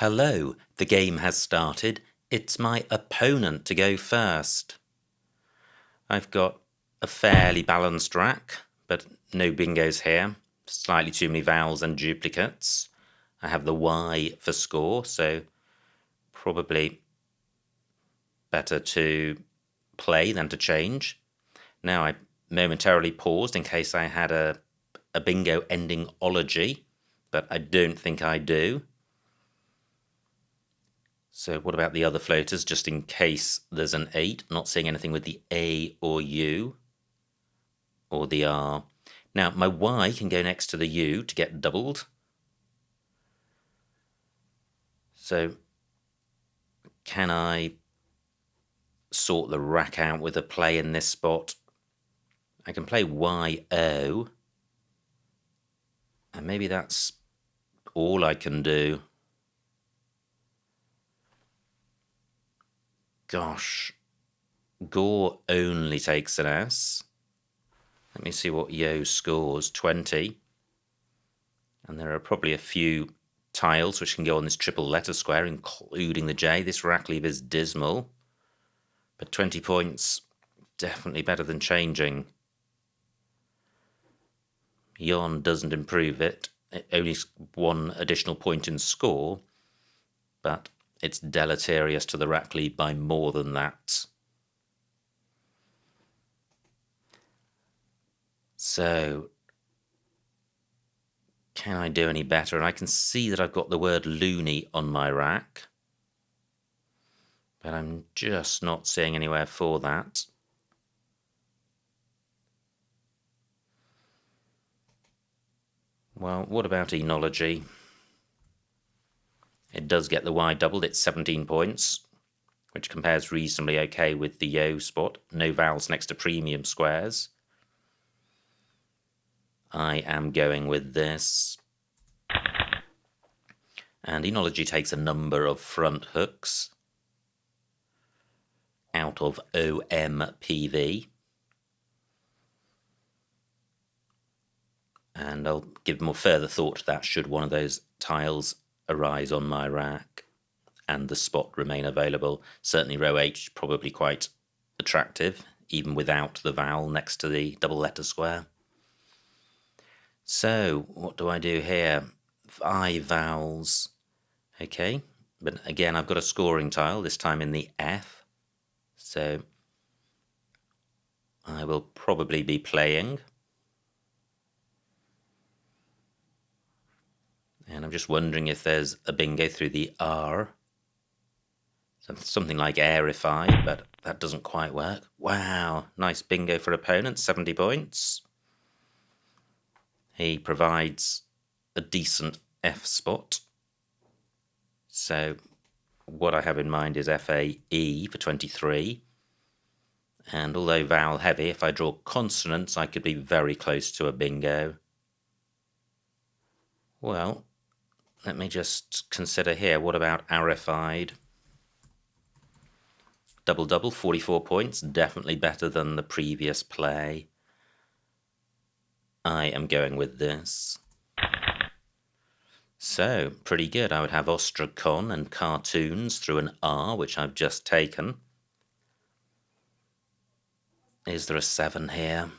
Hello, the game has started. It's my opponent to go first. I've got a fairly balanced rack, but no bingos here. Slightly too many vowels and duplicates. I have the Y for score, so probably better to play than to change. Now I momentarily paused in case I had a bingo ending ology, but I don't think I do. So what about the other floaters, just in case there's an 8? Not seeing anything with the A or U or the R. Now, my Y can go next to the U to get doubled. So can I sort the rack out with a play in this spot? I can play YO, and maybe that's all I can do. Gosh, Gore only takes an S. Let me see what Yo scores, 20. And there are probably a few tiles which can go on this triple letter square, including the J. This rack leave is dismal, but 20 points, definitely better than changing. Yon doesn't improve it. It only 1 additional point in score, but it's deleterious to the rack lead by more than that. So, can I do any better? And I can see that I've got the word loony on my rack, but I'm just not seeing anywhere for that. Well, what about enology? It does get the Y doubled, it's 17 points, which compares reasonably okay with the Yo spot. No vowels next to premium squares. I am going with this. And enology takes a number of front hooks out of OMPV. And I'll give more further thought to that should one of those tiles arise on my rack and the spot remain available. Certainly row H probably quite attractive, even without the vowel next to the double letter square. So, what do I do here? 5 vowels. Okay, but again, I've got a scoring tile, this time in the F. So, I will probably be playing. And I'm just wondering if there's a bingo through the R. Something like airify, but that doesn't quite work. Wow, nice bingo for opponent, 70 points. He provides a decent F spot. So what I have in mind is FAE for 23. And although vowel heavy, if I draw consonants, I could be very close to a bingo. Well, let me just consider here. What about arified? Double, 44 points, definitely better than the previous play. I am going with this. So, pretty good. I would have Ostracon and cartoons through an R, which I've just taken. Is there a 7 here?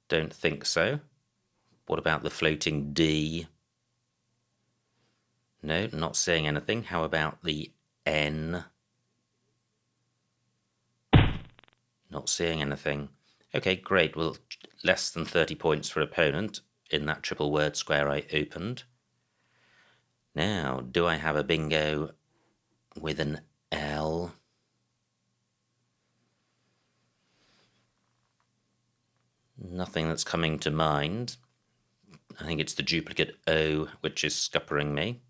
Don't think so. What about the floating D? No, not seeing anything. How about the N? Not seeing anything. Okay, great. Well, less than 30 points for opponent in that triple word square I opened. Now, do I have a bingo with an L? Nothing that's coming to mind. I think it's the duplicate O which is scuppering me.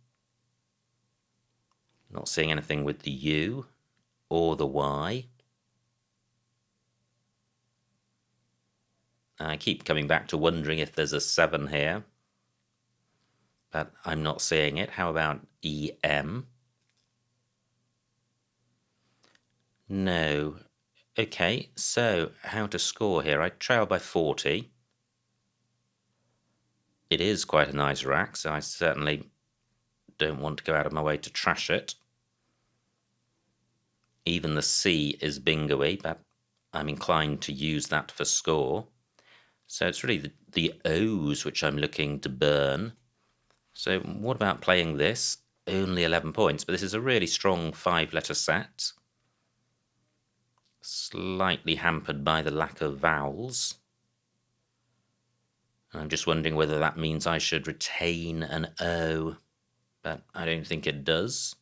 Not seeing anything with the U or the Y. I keep coming back to wondering if there's a 7 here, but I'm not seeing it. How about EM? No. Okay, so how to score here? I trail by 40. It is quite a nice rack, so I certainly don't want to go out of my way to trash it. Even the C is bingo-y, but I'm inclined to use that for score. So it's really the O's which I'm looking to burn. So what about playing this? Only 11 points, but this is a really strong 5-letter set. Slightly hampered by the lack of vowels. I'm just wondering whether that means I should retain an O, but I don't think it does.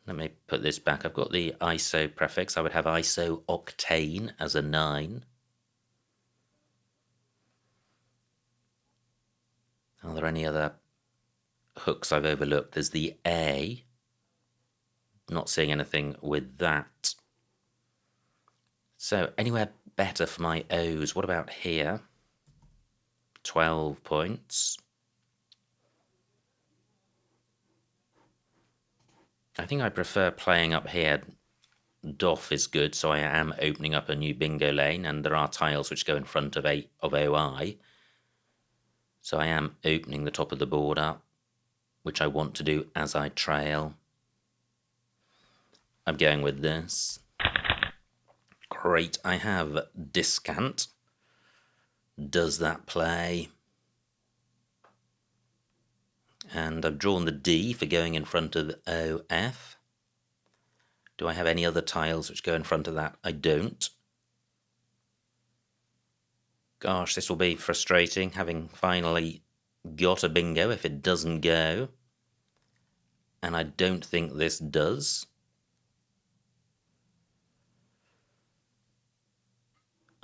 Let me put this back. I've got the iso prefix. I would have iso-octane as a 9. Are there any other hooks I've overlooked? There's the A. Not seeing anything with that. So anywhere better for my O's? What about here? 12 points. I think I prefer playing up here. Doff is good, so I am opening up a new bingo lane, and there are tiles which go in front of OI. So I am opening the top of the board up, which I want to do as I trail. I'm going with this. Great, I have discant. Does that play? And I've drawn the D for going in front of OF. Do I have any other tiles which go in front of that? I don't. Gosh, this will be frustrating, having finally got a bingo if it doesn't go. And I don't think this does.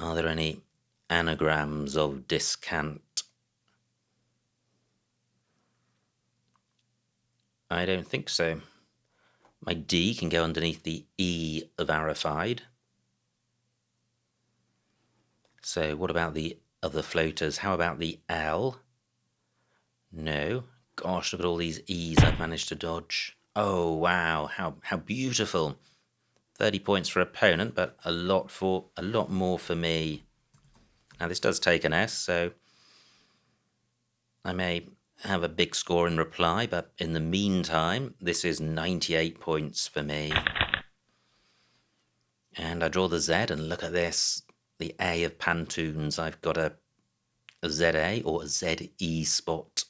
Are there any anagrams of discant? I don't think so. My D can go underneath the E of arified. So what about the other floaters? How about the L? No. Gosh, look at all these E's I've managed to dodge. Oh, wow, how beautiful. 30 points for opponent, but a lot more for me. Now this does take an S, so I may have a big score in reply, but in the meantime, this is 98 points for me. And I draw the Z, and look at this, the A of Pantoons. I've got a ZA or a ZE spot.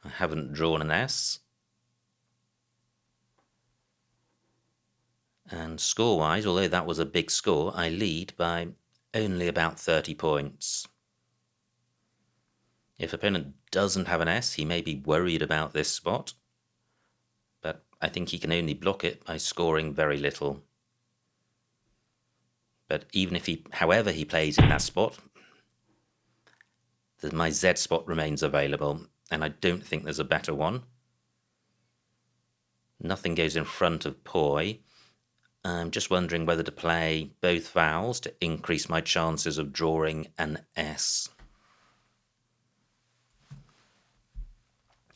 I haven't drawn an S. And score-wise, although that was a big score, I lead by only about 30 points. If opponent doesn't have an S, he may be worried about this spot, but I think he can only block it by scoring very little. But even if however he plays in that spot, my Z spot remains available, and I don't think there's a better one. Nothing goes in front of poi. I'm just wondering whether to play both vowels to increase my chances of drawing an S.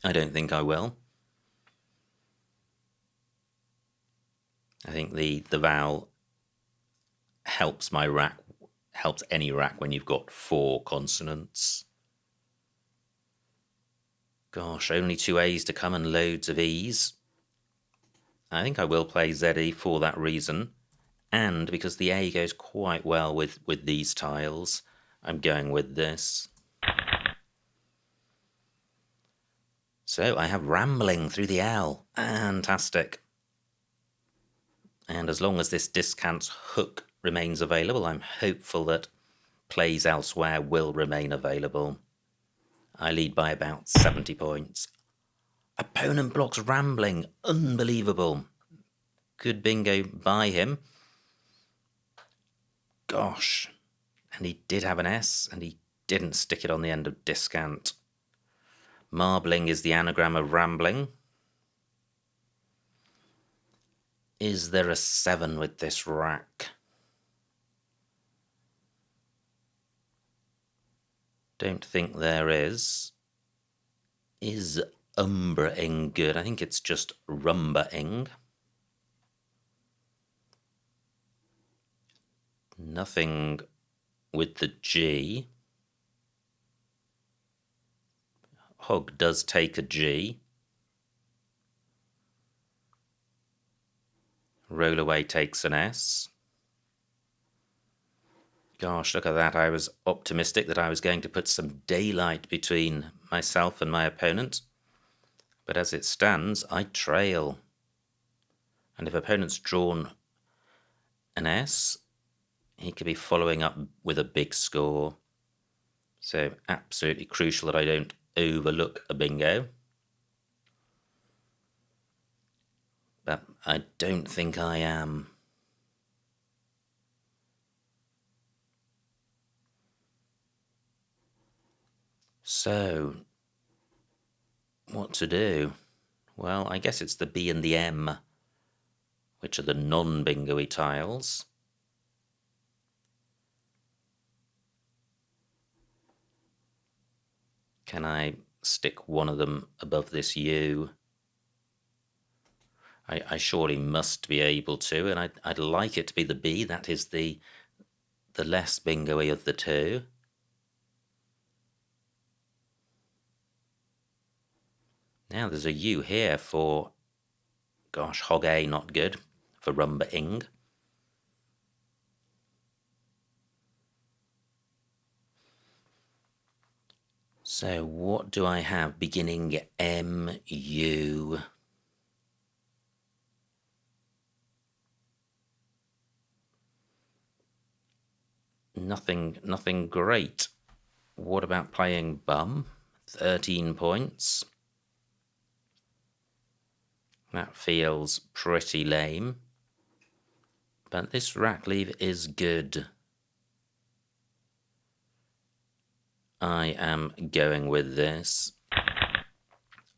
I don't think I will. I think the vowel helps my rack, helps any rack when you've got 4 consonants. Gosh, only 2 A's to come and loads of E's. I think I will play ZE for that reason, and because the A goes quite well with these tiles, I'm going with this. So I have rambling through the L. Fantastic. And as long as this discant's hook remains available, I'm hopeful that plays elsewhere will remain available. I lead by about 70 points. Opponent blocks rambling. Unbelievable. Good bingo by him. Gosh. And he did have an S, and he didn't stick it on the end of discant. Marbling is the anagram of rambling. Is there a 7 with this rack? Don't think there is. Is umbra-ing good? I think it's just rumba-ing. Nothing with the G. Hog does take a G. Roll away takes an S. Gosh, look at that. I was optimistic that I was going to put some daylight between myself and my opponent. But as it stands, I trail. And if opponent's drawn an S, he could be following up with a big score. So absolutely crucial that I don't overlook a bingo. But I don't think I am. So, what to do? Well, I guess it's the B and the M, which are the non-bingo-y tiles. Can I stick one of them above this U? I surely must be able to, and I'd like it to be the B. That is the less bingo-y of the two. Now there's a U here for, gosh, Hog A, not good, for Rumba-ing. So what do I have beginning M-U? Nothing great. What about playing bum? 13 points. That feels pretty lame. But this rack leave is good. I am going with this.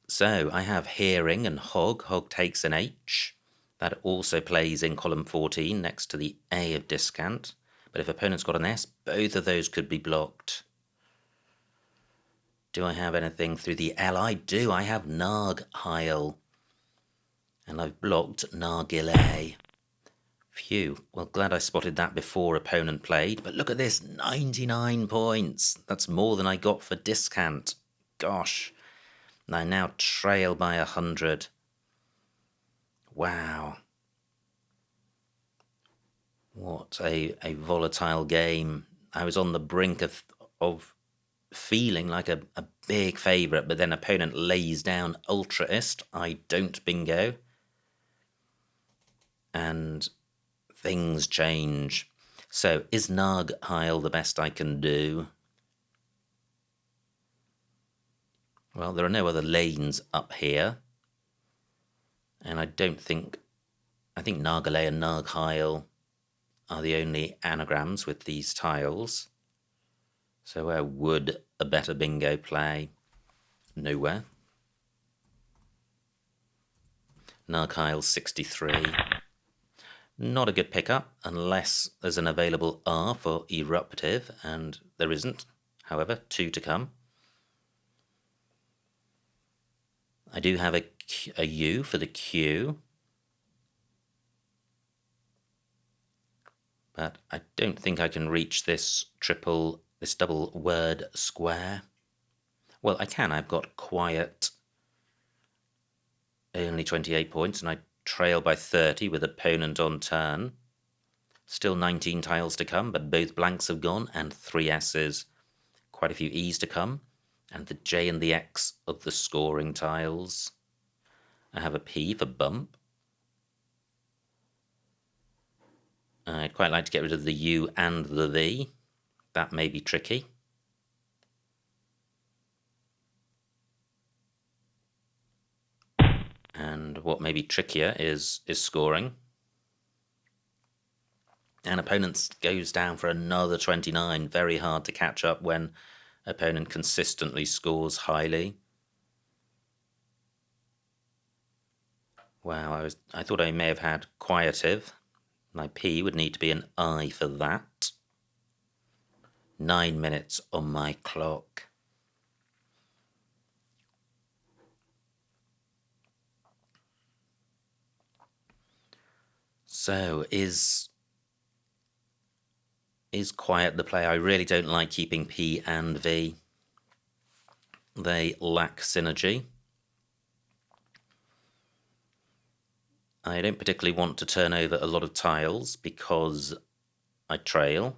So I have hearing and hog. Hog takes an H. That also plays in column 14 next to the A of discount. But if opponent's got an S, both of those could be blocked. Do I have anything through the L? I do. I have Narg-Heil. And I've blocked Nargile. Phew. Well, glad I spotted that before opponent played. But look at this, 99 points. That's more than I got for discount. Gosh. And I now trail by 100. Wow. What a volatile game. I was on the brink of feeling like a big favourite, but then opponent lays down Ultraist. I don't bingo. And things change. So, is Narg-Heil the best I can do? Well, there are no other lanes up here. And I think Nargile and Narg-Heil are the only anagrams with these tiles. So where would a better bingo play? Nowhere. Narg-Heil 63. Not a good pickup unless there's an available R for eruptive, and there isn't. However, 2 to come. I do have a U for the Q. But I don't think I can reach this double word square. Well, I can. I've got quiet, only 28 points, and I trail by 30 with opponent on turn. Still 19 tiles to come, but both blanks have gone, and 3 S's. Quite a few E's to come, and the J and the X of the scoring tiles. I have a P for bump. I'd quite like to get rid of the U and the V. That may be tricky. And what may be trickier is scoring. And opponent goes down for another 29. Very hard to catch up when opponent consistently scores highly. Wow, I thought I may have had quietive. My P would need to be an I for that. 9 minutes on my clock. So, is quiet the play? I really don't like keeping P and V. They lack synergy. I don't particularly want to turn over a lot of tiles because I trail.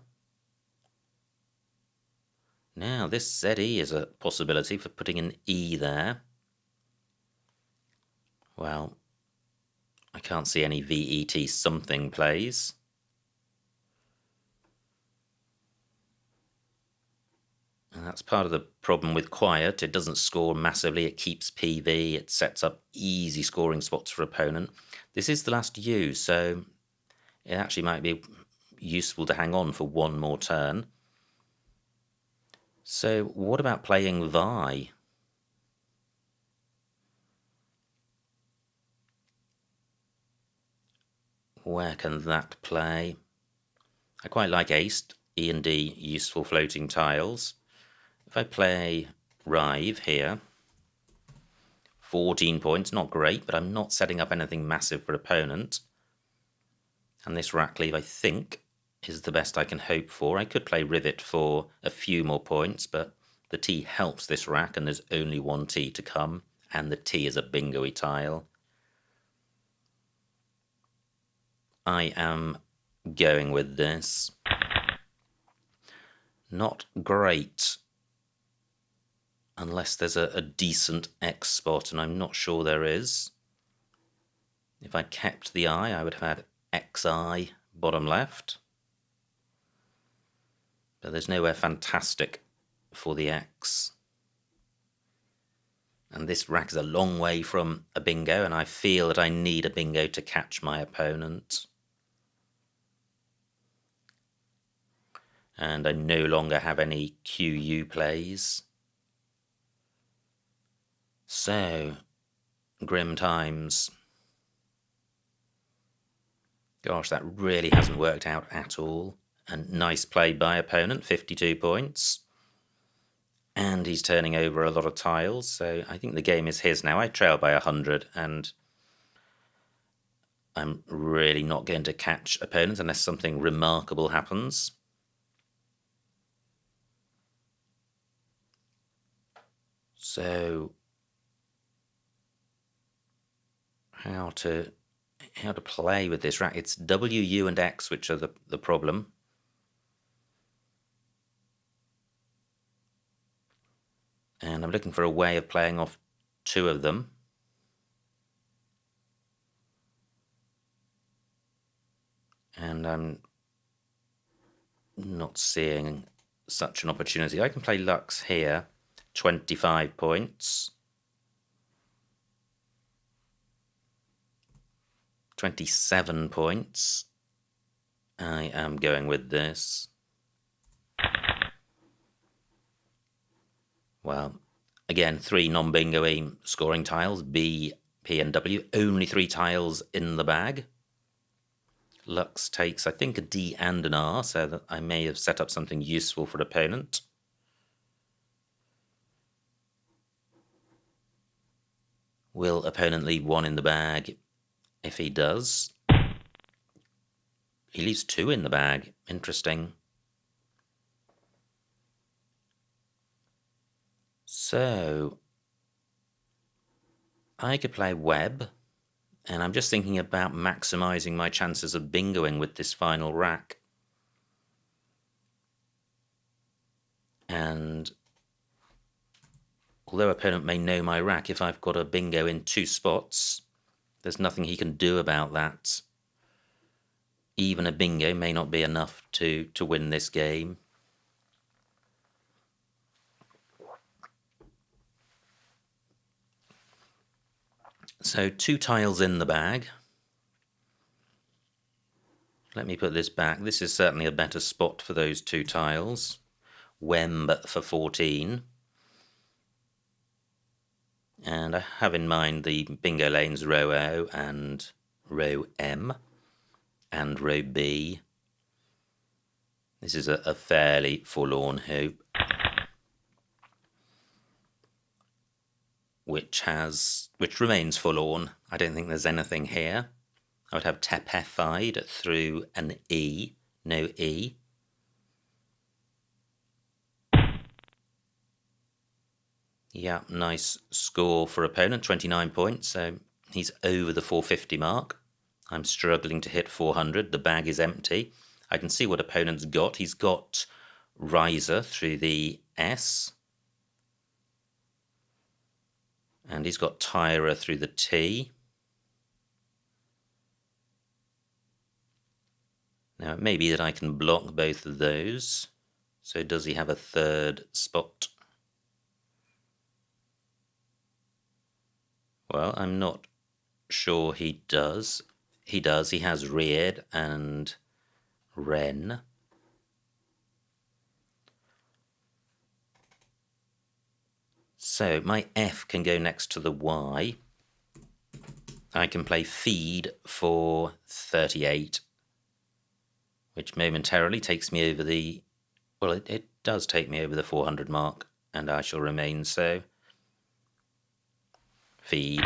Now, this ZE is a possibility for putting an E there. Well, I can't see any VET something plays. And that's part of the problem with Quiet. It doesn't score massively, it keeps PV, it sets up easy scoring spots for opponent. This is the last U, so it actually might be useful to hang on for one more turn. So what about playing Vi? Where can that play? I quite like Ace, E and D, useful floating tiles. If I play Rive here, 14 points, not great, but I'm not setting up anything massive for opponent. And this rack leave, I think, is the best I can hope for. I could play Rivet for a few more points, but the T helps this rack, and there's only one T to come, and the T is a bingo-y tile. I am going with this. Not great, unless there's a decent X spot, and I'm not sure there is. If I kept the I, I would have had XI bottom left. But there's nowhere fantastic for the X. And this rack is a long way from a bingo, and I feel that I need a bingo to catch my opponent. And I no longer have any QU plays. So, grim times. Gosh, that really hasn't worked out at all. And nice play by opponent, 52 points. And he's turning over a lot of tiles, so I think the game is his now. I trail by 100, and I'm really not going to catch opponents unless something remarkable happens. So, how to play with this rack? It's W, U, and X which are the problem. And I'm looking for a way of playing off two of them. And I'm not seeing such an opportunity. I can play Lux here, 25 points. 27 points. I am going with this. Well, again, 3 non-bingo-y scoring tiles, B, P, and W. Only 3 tiles in the bag. Lux takes, I think, a D and an R, so that I may have set up something useful for opponent. Will opponent leave 1 in the bag? If he does, he leaves 2 in the bag. Interesting. So, I could play Web, and I'm just thinking about maximising my chances of bingoing with this final rack. And although opponent may know my rack, if I've got a bingo in 2 spots, there's nothing he can do about that. Even a bingo may not be enough to win this game. So 2 tiles in the bag. Let me put this back. This is certainly a better spot for those 2 tiles. Wemb for 14. And I have in mind the bingo lanes row O and row M and row B. This is a fairly forlorn hope, which remains forlorn. I don't think there's anything here. I would have tepefied through an E, no E. Yeah, nice score for opponent, 29 points, so he's over the 450 mark. I'm struggling to hit 400, the bag is empty. I can see what opponent's got. He's got Riser through the S, and he's got Tyra through the T. Now, it may be that I can block both of those. So does he have a third spot? Well, I'm not sure he does. He does. He has Reared and Wren. So my F can go next to the Y. I can play Feed for 38, which momentarily takes me over the... Well, it does take me over the 400 mark, and I shall remain so. Feed.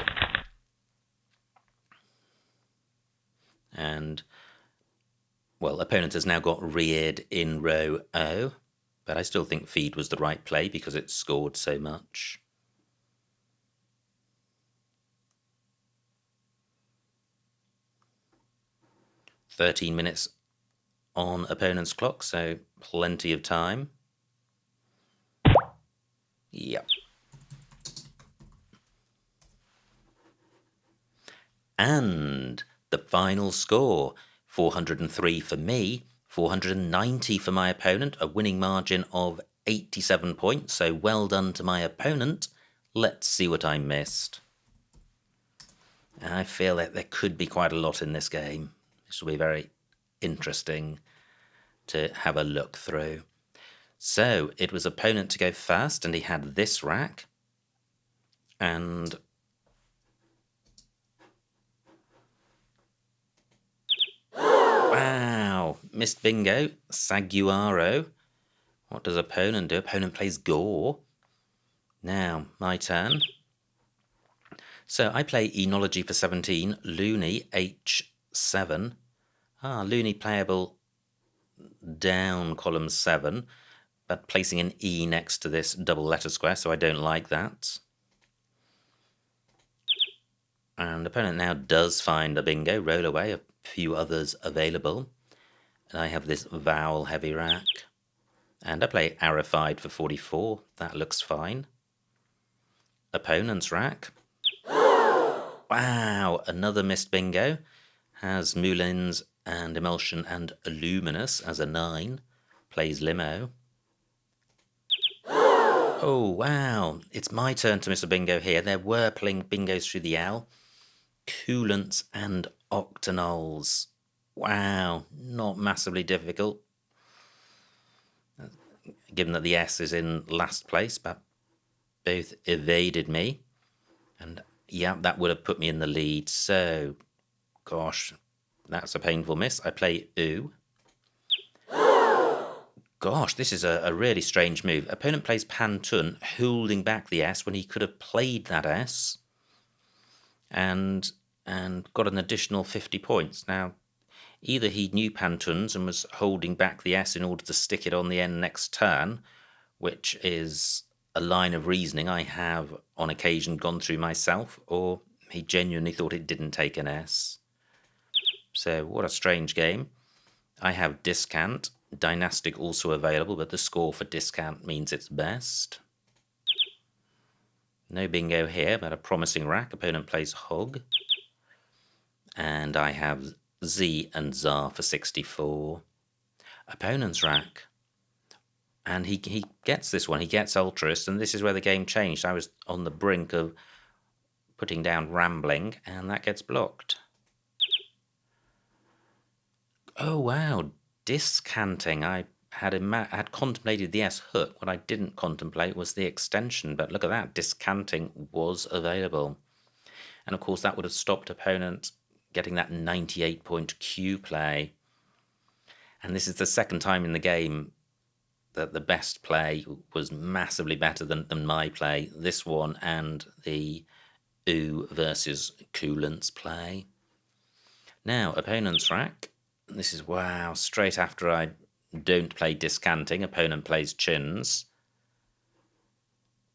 And, well, opponent has now got Reared in row O, but I still think Feed was the right play because it scored so much. "13 minutes on opponent's clock, so plenty of time." Yep. And the final score, 403 for me, 490 for my opponent, a winning margin of 87 points, so well done to my opponent. Let's see what I missed. I feel that there could be quite a lot in this game. This will be very interesting to have a look through. So it was opponent to go first, and he had this rack, and wow, missed bingo, Saguaro. What does opponent do? Opponent plays Gore. Now, my turn. So I play Enology for 17, Looney, H7. Looney playable down column 7, but placing an E next to this double letter square, so I don't like that. And opponent now does find a bingo, roll away, a few others available. And I have this vowel heavy rack. And I play Arified for 44, that looks fine. Opponent's rack. Wow, another missed bingo. Has Moulins and Emulsion and Luminous as a 9. Plays Limo. Oh, wow. It's my turn to miss a bingo here. There were playing bingos through the L. Coolants and Octanols. Wow, not massively difficult, given that the S is in last place, but both evaded me. And yeah, that would have put me in the lead. So, gosh, that's a painful miss. I play Oo. Gosh, this is a really strange move. Opponent plays Pantun, holding back the S when he could have played that S and got an additional 50 points. Now, either he knew Pantuns and was holding back the S in order to stick it on the end next turn, which is a line of reasoning I have on occasion gone through myself, or he genuinely thought it didn't take an S. So, what a strange game. I have Discant. Dynastic also available, but the score for Discant means it's best. No bingo here, but a promising rack. Opponent plays Hog. And I have Z and Tsar for 64. Opponent's rack. And he gets this one. He gets Ultrist, and this is where the game changed. I was on the brink of putting down Rambling, and that gets blocked. Oh, wow. Discanting. I had contemplated the S hook. What I didn't contemplate was the extension, but look at that. Discanting was available. And of course, that would have stopped opponent getting that 98-point Q play. And this is the second time in the game that the best play was massively better than my play. This one and the Oo versus Coolants play. Now, opponent's rack. This is, wow, straight after I don't play Discanting, opponent plays Chins.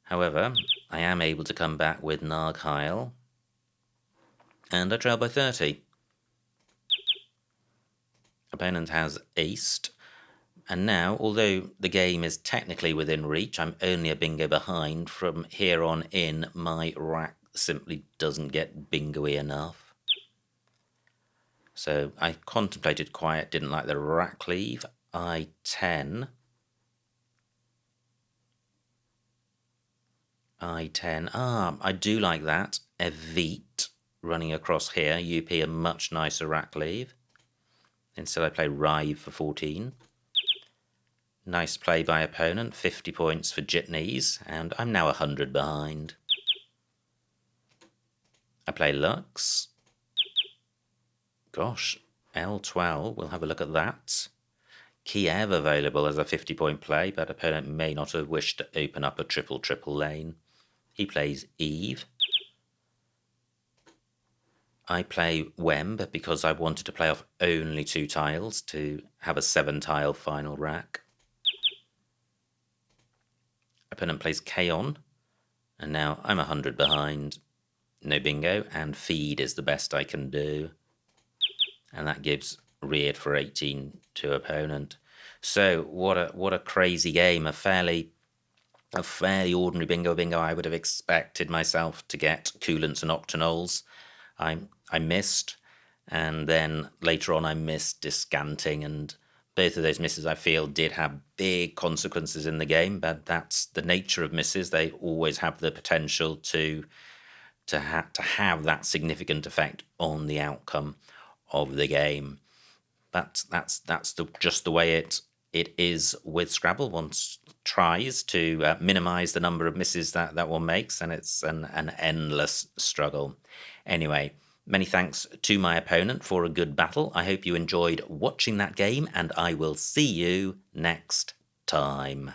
However, I am able to come back with Nargile, and I trail by 30. Opponent has aced, and now, although the game is technically within reach, I'm only a bingo behind. From here on in, my rack simply doesn't get bingo-y enough. So I contemplated quiet, didn't like the rack leave. I10. I do like that. Evite running across here. UP a much nicer rack leave. Instead I play Rive for 14. Nice play by opponent, 50 points for Jitneys, and I'm now 100 behind. I play Lux. Gosh, L12, we'll have a look at that. Kiev available as a 50-point play, but opponent may not have wished to open up a triple-triple lane. He plays Eve. I play Wemb because I wanted to play off only 2 tiles to have a 7-tile final rack. Opponent plays Kaon, and now I'm 100 behind. No bingo, and feed is the best I can do. And that gives reared for 18 to opponent. So what a crazy game. A fairly ordinary bingo I would have expected myself to get coolants and octanols. I missed, and then later on I missed discanting, and both of those misses I feel did have big consequences in the game, but that's the nature of misses. They always have the potential to have that significant effect on the outcome of the game. But that's just the way it is with Scrabble. One tries to minimize the number of misses that one makes, and it's an endless struggle. Anyway, many thanks to my opponent for a good battle. I hope you enjoyed watching that game, and I will see you next time.